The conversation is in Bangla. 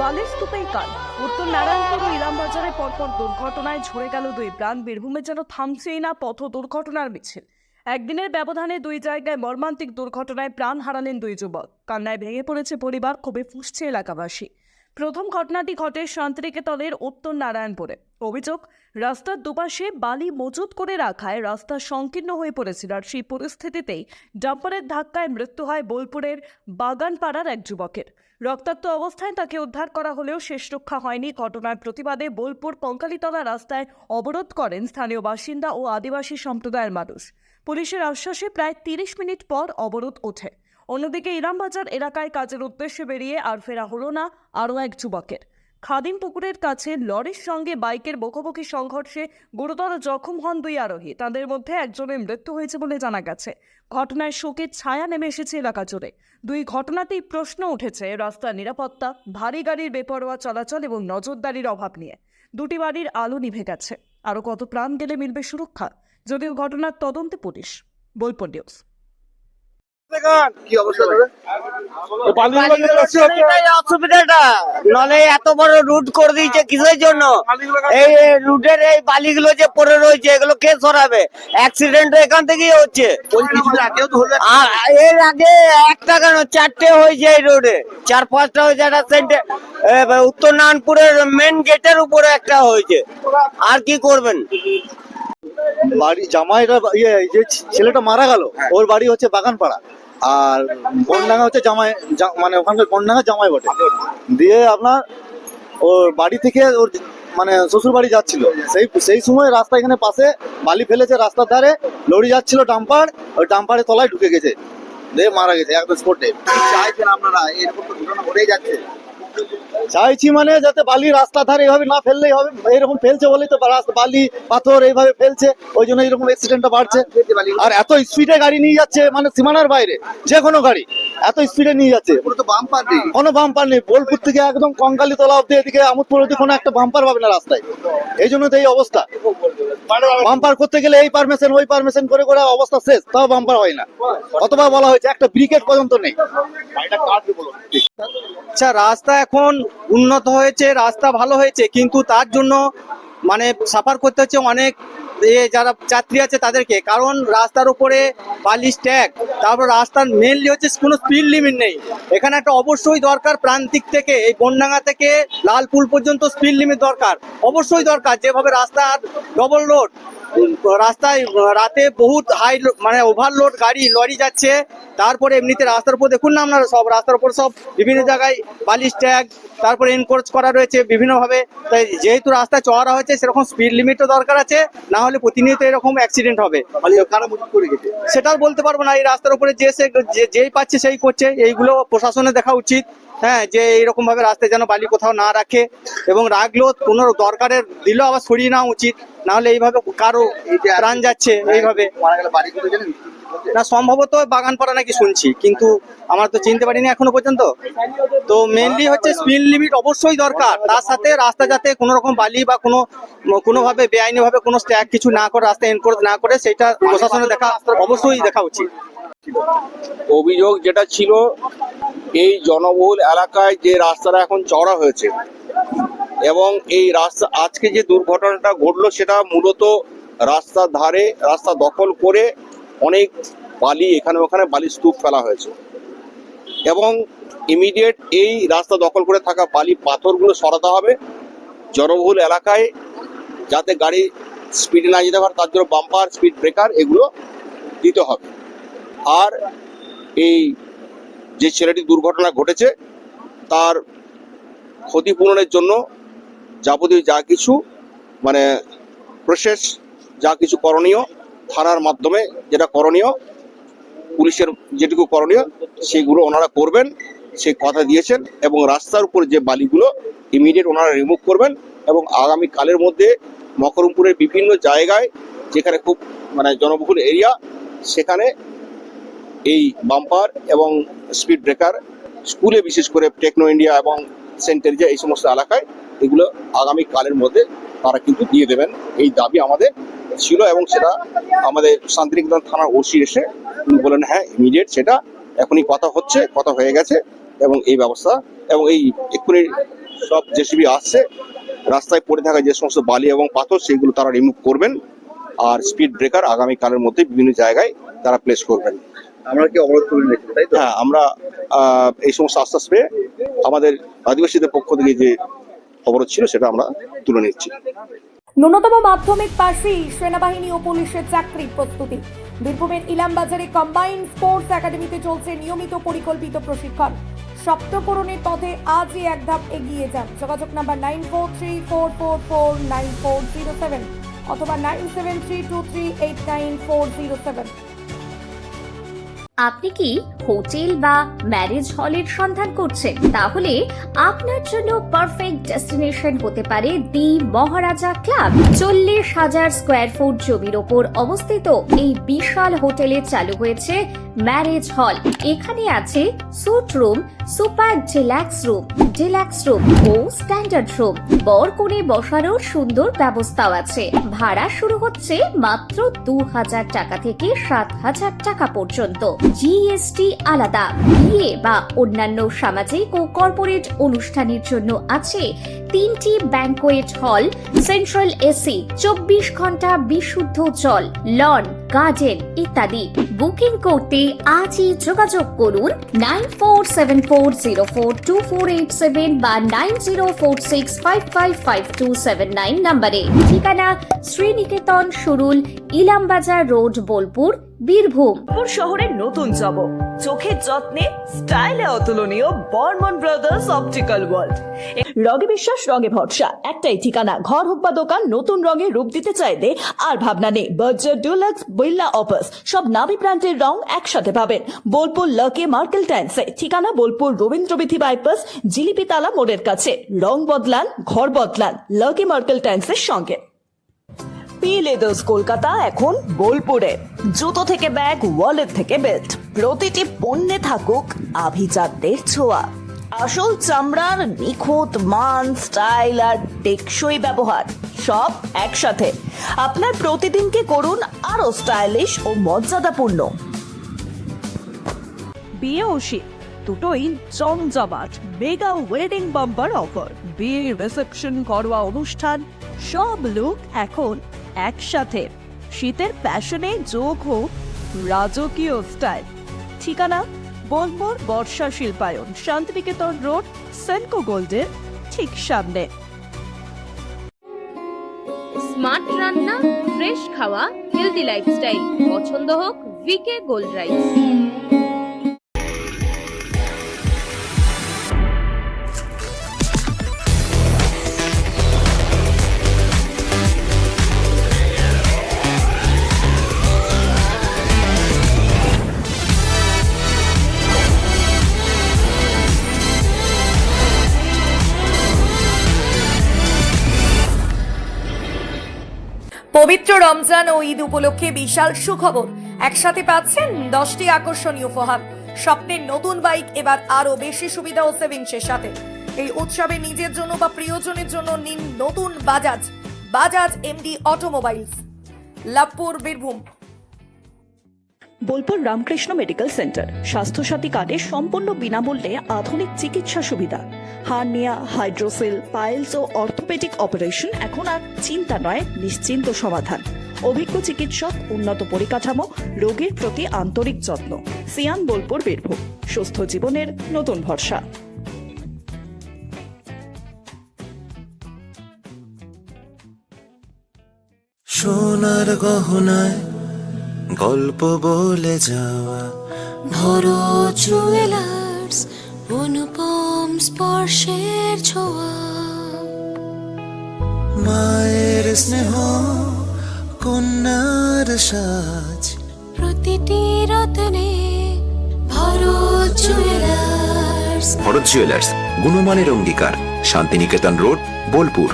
বালির স্তূপেই কাল উত্তর নারায়ণপুর ও ইলামবাজারে পরপর দুর্ঘটনায় ঝরে গেল দুই প্রাণ। বীরভূমে যেন থামছেই না পথ দুর্ঘটনার মিছিল। একদিনের ব্যবধানে দুই জায়গায় মর্মান্তিক দুর্ঘটনায় প্রাণ হারালেন দুই যুবক। কান্নায় ভেঙে পড়েছে পরিবার, ক্ষোভে ফুঁসছে এলাকাবাসী। প্রথম ঘটনাটি ঘটে শান্তিনিকেতনের উত্তর নারায়ণপুরে। অভিযোগ, রাস্তার দুপাশে বালি মজুত করে রাখায় রাস্তা সংকীর্ণ হয়ে পড়েছিল, আর সেই পরিস্থিতিতেই ডাম্পারের ধাক্কায় মৃত্যু হয় বোলপুরের বাগানপাড়ার এক যুবকের। রক্তাক্ত অবস্থায় তাকে উদ্ধার করা হলেও শেষ রক্ষা হয়নি। ঘটনার প্রতিবাদে বোলপুর কঙ্কালীতলা রাস্তায় অবরোধ করেন স্থানীয় বাসিন্দা ও আদিবাসী সম্প্রদায়ের মানুষ। পুলিশের আশ্বাসে প্রায় 30 মিনিট পর অবরোধ ওঠে। অন্যদিকে ইলামবাজার এলাকায় কাজের উদ্দেশ্যে বেরিয়ে আর ফেরা হলো না আরও এক যুবকের। খাদিম পুকুরের কাছে লরির সঙ্গে বাইকের মুখোমুখি সংঘর্ষে গুরুতর জখম হন দুই আরোহী। তাদের মধ্যে একজনের মৃত্যু হয়েছে বলে জানা গেছে। ঘটনায় শোকের ছায়া নেমে এসেছে এলাকা জুড়ে। দুই ঘটনাতেই প্রশ্ন উঠেছে রাস্তার নিরাপত্তা, ভারী গাড়ির বেপরোয়া চলাচল এবং নজরদারির অভাব নিয়ে। দুটি বাড়ির আলো নিভে গেছে। আরও কত প্রাণ গেলে মিলবে সুরক্ষা, যদিও ঘটনার তদন্তে পুলিশ। বোলপুর নিউজ। কি অবস্থা দাদা? অসুবিধাটা নলে এত বড় রুট করে দিয়েছে কিসের জন্য? এই রুটের এই বালিগুলো যে পড়ে রয়েছে এগুলো কে সরাবে? অ্যাক্সিডেন্ট এখান থেকেই হচ্ছে। ওই কিছুদিন আগেও তো হলো। আর এর আগে একটা কেন 4টে হয়েছে এই রোডে, 4-5টা হয়েছে। একটা সেন্টে উত্তর নারায়ণপুরের মেন গেটের উপরে একটা হয়েছে। আর কি করবেন? বাড়ি জামাইটা যে ছেলেটা মারা গেল, ওর বাড়ি হচ্ছে বাগানপাড়া, আর বনডাঙ্গা হচ্ছে জামাই, মানে ওখানকার বনডাঙ্গা জামাই বটে। দিয়ে আপনার ওর বাড়ি থেকে ওর মানে শ্বশুর বাড়ি যাচ্ছিল, সেই সময় রাস্তা এখানে পাশে বালি ফেলেছে রাস্তার ধারে, লরি যাচ্ছিল ডাম্পার, ওই ডাম্পারের তলায় ঢুকে গেছে, দিয়ে মারা গেছে একদম স্পটে। চাইছেন আপনারা এরকম তো ঘটনা ঘটেই যাচ্ছে? চাইছি মানে যাতে বালি রাস্তার ধারে এইভাবে না ফেললেই হবে। এরকম ফেলছে বলেই তো বালি পাথর এইভাবে ফেলছে, ওই জন্য এরকম অ্যাক্সিডেন্টটা বাড়ছে। আর এত স্পিডে গাড়ি নিয়ে যাচ্ছে, মানে সীমানার বাইরে যে কোনো গাড়ি এত স্পিডে নিয়ে যাচ্ছে। কোনো বাম্পার নেই। বোলপুর থেকে একদম কঙ্কালীতলা অব্দি, এদিকে আমোদপুর অব্দি কোনো একটা বাম্পার পাবে না রাস্তায়। এই জন্য তো এই অবস্থা। বাম্পার করতে গেলে এই পারমিশন ওই পারমিশন করে করে অবস্থা শেষ, তাও বাম্পার হয় না। কতবার বলা হয়েছে, একটা ব্রিকেট পর্যন্ত নেই। আচ্ছা, রাস্তা এখন উন্নত হয়েছে, রাস্তা ভালো হয়েছে, কিন্তু তার জন্য মানে সাফার করতে হচ্ছে অনেক যারা যাত্রী আছে তাদেরকে। কারণ রাস্তার উপরে বালি স্ট্যাক, তারপর রাস্তার মেনলি হচ্ছে কোনো স্পিড লিমিট নেই। এখানে একটা অবশ্যই দরকার, প্রান্তিক থেকে এই বনডাঙ্গা থেকে লালপুল পর্যন্ত স্পিড লিমিট দরকার, অবশ্যই দরকার। যেভাবে রাস্তার ডবল রোড, রাস্তায় রাতে বহুত হাই মানে ওভারলোড গাড়ি লরি যাচ্ছে। তারপরে এমনিতে রাস্তার উপর দেখুন না আপনারা, সব রাস্তার উপর সব বিভিন্ন জায়গায় বালি স্ট্যাগ, তারপরে এনকোরেজ করা রয়েছে বিভিন্নভাবে। তাই যেহেতু রাস্তা চওড়া হয়েছে, সেরকম স্পিড লিমিটও দরকার আছে, না হলে প্রতিনিয়ত এরকম অ্যাক্সিডেন্ট হবে। সেটাও বলতে পারবো না। এই রাস্তার উপরে যেই পাচ্ছে সেই করছে, এইগুলো প্রশাসনের দেখা উচিত। হ্যাঁ, যে এইরকম ভাবে রাস্তায় যেন বালি কোথাও না রাখে, এবং রাখলেও কোনো দরকারের দিলেও আবার সরিয়ে নেওয়া উচিত, না হলে এইভাবে কারো প্রাণ যাচ্ছে এইভাবে। না, সম্ভবত বাগানপাড়া নাকি শুনছি, কিন্তু আমার তো চিনতে পারিনি এখনো পর্যন্ত। তো মেনলি হচ্ছে স্পিড লিমিট অবশ্যই দরকার, তার সাথে রাস্তা যাতে কোনো রকম বালি বা কোনোভাবে বেআইনি ভাবে কোনো স্ট্যাগ কিছু না করে, রাস্তা এনকোরেজ না করে, সেটা প্রশাসনের অবশ্যই দেখা উচিত। অভিযোগ যেটা ছিল, এই জনবহুল এলাকায় যে রাস্তাটা এখন চওড়া হয়েছে, এবং এই রাস্তা আজকে যে দুর্ঘটনাটা ঘটলো, সেটা মূলত রাস্তার ধারে রাস্তা দখল করে অনেক বালি এখানে ওখানে বালি স্তূপ ফেলা হয়েছে, এবং ইমিডিয়েট এই রাস্তা দখল করে থাকা বালি পাথরগুলো সরাতে হবে। জনবহুল এলাকায় যাতে গাড়ি স্পিডে না যেতে পারে, তার জন্য বাম্পার, স্পিড ব্রেকার এগুলো দিতে হবে। আর এই যে ছেলেটি দুর্ঘটনা ঘটেছে, তার ক্ষতিপূরণের জন্য যাবতীয় যা কিছু মানে প্রসেস, যা কিছু করণীয়, থানার মাধ্যমে যেটা করণীয়, পুলিশের যেটুকু করণীয়, সেগুলো ওনারা করবেন, সেই কথা দিয়েছেন। এবং রাস্তার উপর যে বালিগুলো ইমিডিয়েট ওনারা রিমুভ করবেন, এবং আগামী কালের মধ্যে মকরমপুরের বিভিন্ন জায়গায় যেখানে খুব মানে জনবহুল এরিয়া, সেখানে এই বাম্পার এবং স্পিড ব্রেকার, স্কুলে বিশেষ করে টেকনো ইন্ডিয়া এবং সেন্ট টেরিজা এই সমস্ত এলাকায় এগুলো আগামী কালের মধ্যে তারা কিন্তু দিয়ে দেবেন। এই দাবি আমাদের ছিল, এবং সেটা আমাদের শান্তিনিকেতন থানার ওসি এসে উনি বলেন হ্যাঁ ইমিডিয়েট সেটা এখনই কথা হচ্ছে, কথা হয়ে গেছে, এবং এই ব্যবস্থা এবং এই এক্ষুনি সব জেসিবি আসছে, রাস্তায় পড়ে থাকা যে সমস্ত বালি এবং পাথর সেগুলো তারা রিমুভ করবেন, আর স্পিড ব্রেকার আগামীকালের মধ্যে বিভিন্ন জায়গায় তারা প্লেস করবেন। আমরা কি অবরোধ করে নিয়েছি, তাই তো? হ্যাঁ, আমরা এই সমস্ত আশ্বাস পেয়ে আমাদের আদিবাসীদের পক্ষ থেকে যে অবরোধ ছিল সেটা আমরা তুলে নিচ্ছি। ন্যূনতম মাধ্যমিক পাশেই সেনাবাহিনী ও পুলিশের চাকরি প্রস্তুতি। বীরভূমের ইলামবাজারে কম্বাইন্ড স্পোর্টস একাডেমিতে চলছে নিয়মিত পরিকল্পিত প্রশিক্ষণ। সপ্তপূরণের পথে আজই এক ধাপ এগিয়ে যান। যোগাযোগ নাম্বার 9434449407 অথবা 9732389407। আপনি কি হোটেল বা ম্যারেজ হলের সন্ধান করছেন? তাহলে আপনার জন্য পারফেক্ট ডেস্টিনেশন হতে পারে দি মহারাজা ক্লাব। 40,000 স্কোয়ার ফুট জমির ওপর অবস্থিত এই বিশাল হোটেলে চালু হয়েছে ম্যারেজ হল। এখানে আছে suite room, super deluxe room ও স্ট্যান্ডার্ড রুম। বর কনে বসারও সুন্দর ব্যবস্থাও আছে। ভাড়া শুরু হচ্ছে মাত্র 2,000 টাকা থেকে 7,000 টাকা পর্যন্ত। জিএসটি আলাদা। বিয়ে বা অন্যান্য সামাজিক ও কর্পোরেট অনুষ্ঠানের জন্য আছে 3টি ব্যাংকোয়েট হল, সেন্ট্রাল এসি, 24 ঘন্টা বিশুদ্ধ জল, লন, গার্ডেন ইত্যাদি। বুকিং করতে আজই যোগাযোগ করুন 9474042487 বা 9046555279 নম্বরে। ঠিকানা শ্রীনিকেতন সুরুল, ইলামবাজার রোড, বোলপুর, বীরভূম। বোলপুর শহরের নতুন জব, চোখের যত্নে স্টাইলে অতুলনীয় বর্মন ব্রাদার্স অপটিক্যাল ওয়ার্ল্ড। রঙে বিশ্বাস, রঙে ভরসা, একটাই ঠিকানা। ঘর হোক বা দোকান, নতুন রঙে রূপ দিতে চাইলে আর ভাবনা নেই। বার্জার, ডুলাক্স, বিল্লা, অপাস সব নামি ব্র্যান্ডের রং একসাথে পাবেন বোলপুর লাকি মার্কেল টাইলসে। ঠিকানা বোলপুর রবীন্দ্রবিথি বাইপাস, জিলিপিতালা মোড়ের কাছে। রং বদলান, ঘর বদলান লাকি মার্কেল টাইলসের সঙ্গে। পি লেদার্স কলকাতা এখন বোলপুরে। জুতো থেকে ব্যাগ, ওয়ালেট থেকে বেল্ট, প্রতিটি পণ্যে থাকুক আভিজাত্যের ছোঁয়া। আসল চামড়ার নিখুঁত মান, স্টাইল আর টেকসই ব্যবহার সব একসাথে। আপনার প্রতিদিনকে করুন আরো স্টাইলিশ ও মর্যাদাপূর্ণ। বিয়ে ও শীত দুটোই জমজমাট মেগা ওয়েডিং বাম্পার অফার। বিয়ে, রিসেপশন, ঘরোয়া অনুষ্ঠান সব লুক এখন একসাথে। শীতের প্যাশনে যোগ হোক রাজকীয় স্টাইল। ঠিকানা বোলপুর বর্ষা শিল্পায়ন, শান্তিনিকেতন রোড, সেনকো গোল্ডের ঠিক সামনে। স্মার্ট রান্না, ফ্রেশ খাওয়া, হেলদি লাইফস্টাইল। পছন্দ হোক ভিকে গোল্ড রাইস। পবিত্র রমজান ও ঈদ উপলক্ষে বিশাল সুখবর। একসাথে পাচ্ছেন 10টি আকর্ষণীয় উপহার। স্বপ্নের নতুন বাইক এবার আরো বেশি সুবিধা ও সেভিংসের সাথে। এই উৎসবে নিজের জন্য বা প্রিয়জনের জন্য নিন নতুন Bajaj MD automobiles, Labhpur, Birbhum. Bolpur Ramakrishna medical centre Swasthya Sathi কার্ডে সম্পূর্ণ বিনামূল্যে আধুনিক চিকিৎসা সুবিধা। হার্নিয়া, হাইড্রোসেল, পাইলস ও অর্থোপেডিক অপারেশন এখন আর চিন্তা নয়, নিশ্চিন্ত সমাধান। অভিজ্ঞ চিকিৎসক, উন্নত পরিকাঠামো, রোগীর প্রতি আন্তরিক যত্ন। সিয়ান, বোলপুর, বীরভূম। সুস্থ জীবনের নতুন ভরসা। সোনার গহনায় গল্প বলে যাওয়া ভরো জুয়েলার্স, অনুপম স্পর্শের ছোঁয়া। মায়ের স্নেহ, কন্যার সাজ, প্রতিটি রত্নে ভরো জুয়েলার্স। ভরত জুয়েলার্স, গুণমানের অঙ্গীকার, শান্তিনিকেতন রোড, বোলপুর।